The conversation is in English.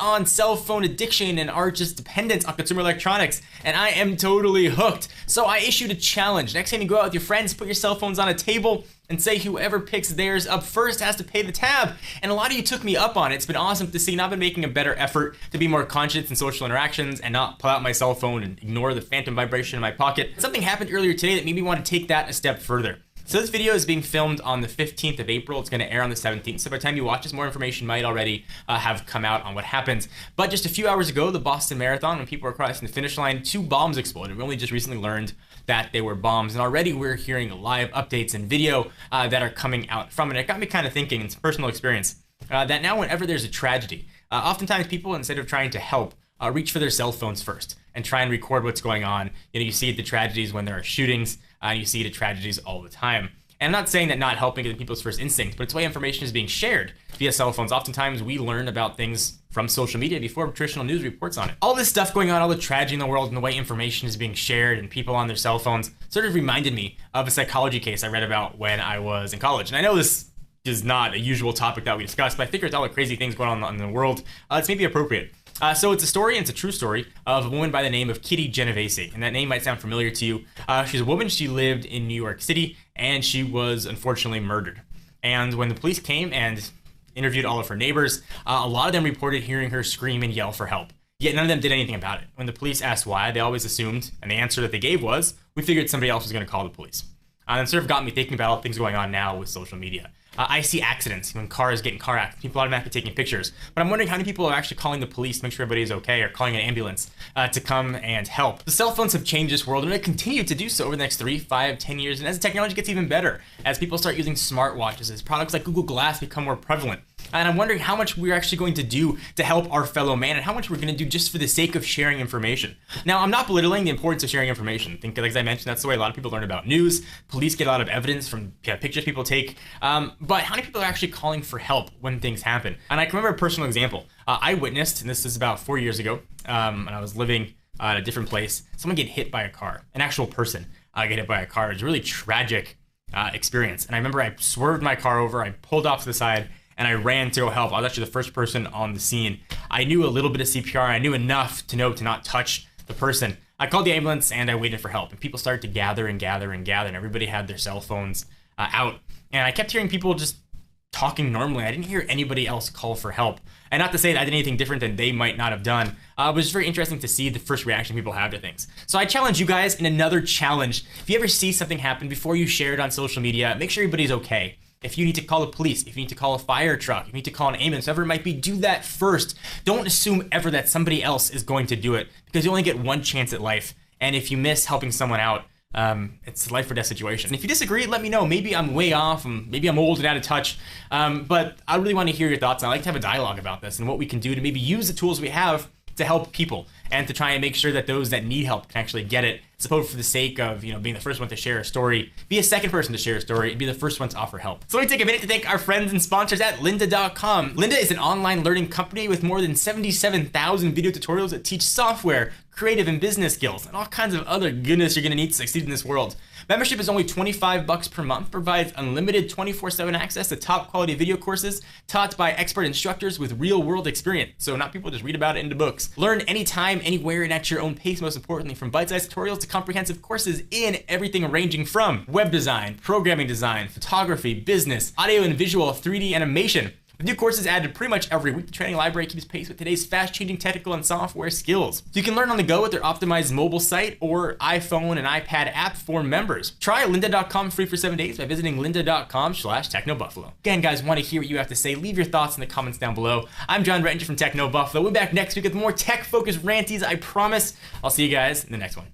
on cell phone addiction and our just dependence on consumer electronics, and I am totally hooked. So I issued a challenge. Next time you go out with your friends, put your cell phones on a table and say whoever picks theirs up first has to pay the tab. And a lot of you took me up on it. It's been awesome to see, and I've been making a better effort to be more conscious in social interactions and not pull out my cell phone and ignore the phantom vibration in my pocket. Something happened earlier today that made me want to take that a step further. So this video is being filmed on the 15th of April. It's going to air on the 17th. So by the time you watch this, more information might already have come out on what happens. But just a few hours ago, the Boston Marathon, when people were crossing the finish line, 2 bombs exploded. We only just recently learned that they were bombs. And already we're hearing live updates and video that are coming out from it. It got me kind of thinking, it's personal experience, that now whenever there's a tragedy, oftentimes people, instead of trying to help, reach for their cell phones first and try and record what's going on. You know, you see it at the tragedies when there are shootings. You see it at tragedies all the time. And I'm not saying that not helping is people's first instinct, but it's the way information is being shared via cell phones. Oftentimes we learn about things from social media before traditional news reports on it. All this stuff going on, all the tragedy in the world and the way information is being shared and people on their cell phones sort of reminded me of a psychology case I read about when I was in college. And I know this is not a usual topic that we discuss, but I figure with all the crazy things going on in the world, it's maybe appropriate. So it's a story, and it's a true story, of a woman by the name of Kitty Genovese. And that name might sound familiar to you. She's a woman, she lived in New York City, and she was unfortunately murdered. And when the police came and interviewed all of her neighbors, a lot of them reported hearing her scream and yell for help. Yet none of them did anything about it. When the police asked why, they always assumed, and the answer that they gave was, we figured somebody else was going to call the police. And it sort of got me thinking about all the things going on now with social media. I see accidents when cars get in car accidents. People automatically taking pictures. But I'm wondering how many people are actually calling the police to make sure everybody's okay, or calling an ambulance to come and help. The cell phones have changed this world, and they continue to do so over the next 3, 5, 10 years. And as the technology gets even better, as people start using smartwatches, as products like Google Glass become more prevalent. And I'm wondering how much we're actually going to do to help our fellow man, and how much we're going to do just for the sake of sharing information. Now, I'm not belittling the importance of sharing information. I think, like I mentioned, that's the way a lot of people learn about news. Police get a lot of evidence from pictures people take. But how many people are actually calling for help when things happen? And I can remember a personal example. I witnessed, and this is about 4 years ago, and I was living at a different place, someone get hit by a car, an actual person get hit by a car. It was a really tragic experience. And I remember I swerved my car over, I pulled off to the side, and I ran to go help. I was actually the first person on the scene. I knew a little bit of CPR. I knew enough to know to not touch the person. I called the ambulance and I waited for help. And people started to gather and gather and gather. And everybody had their cell phones out. And I kept hearing people just talking normally. I didn't hear anybody else call for help. And not to say that I did anything different than they might not have done. It was very interesting to see the first reaction people have to things. So I challenge you guys in another challenge. If you ever see something happen, before you share it on social media, make sure everybody's okay. If you need to call the police, if you need to call a fire truck, if you need to call an ambulance, whatever it might be, do that first. Don't assume ever that somebody else is going to do it, because you only get one chance at life. And if you miss helping someone out, it's a life or death situation. And if you disagree, let me know. Maybe I'm way off, and maybe I'm old and out of touch. But I really want to hear your thoughts. I like to have a dialogue about this and what we can do to maybe use the tools we have to help people, and to try and make sure that those that need help can actually get it. Suppose for the sake of, you know, being the first one to share a story, be a second person to share a story, and be the first one to offer help. So let me take a minute to thank our friends and sponsors at lynda.com. Lynda is an online learning company with more than 77,000 video tutorials that teach software, creative and business skills, and all kinds of other goodness you're gonna need to succeed in this world. Membership is only $25 per month, provides unlimited 24/7 access to top quality video courses taught by expert instructors with real world experience. So not people just read about it in the books. Learn anytime, anywhere, and at your own pace, most importantly, from bite-sized tutorials to comprehensive courses in everything ranging from web design, programming design, photography, business, audio and visual, 3D animation. With new courses added pretty much every week, the training library keeps pace with today's fast-changing technical and software skills. So you can learn on the go with their optimized mobile site or iPhone and iPad app for members. Try lynda.com free for 7 days by visiting lynda.com/technobuffalo. Again, guys, want to hear what you have to say. Leave your thoughts in the comments down below. I'm John Rettinger from Techno Buffalo. We'll be back next week with more tech-focused ranties, I promise. I'll see you guys in the next one.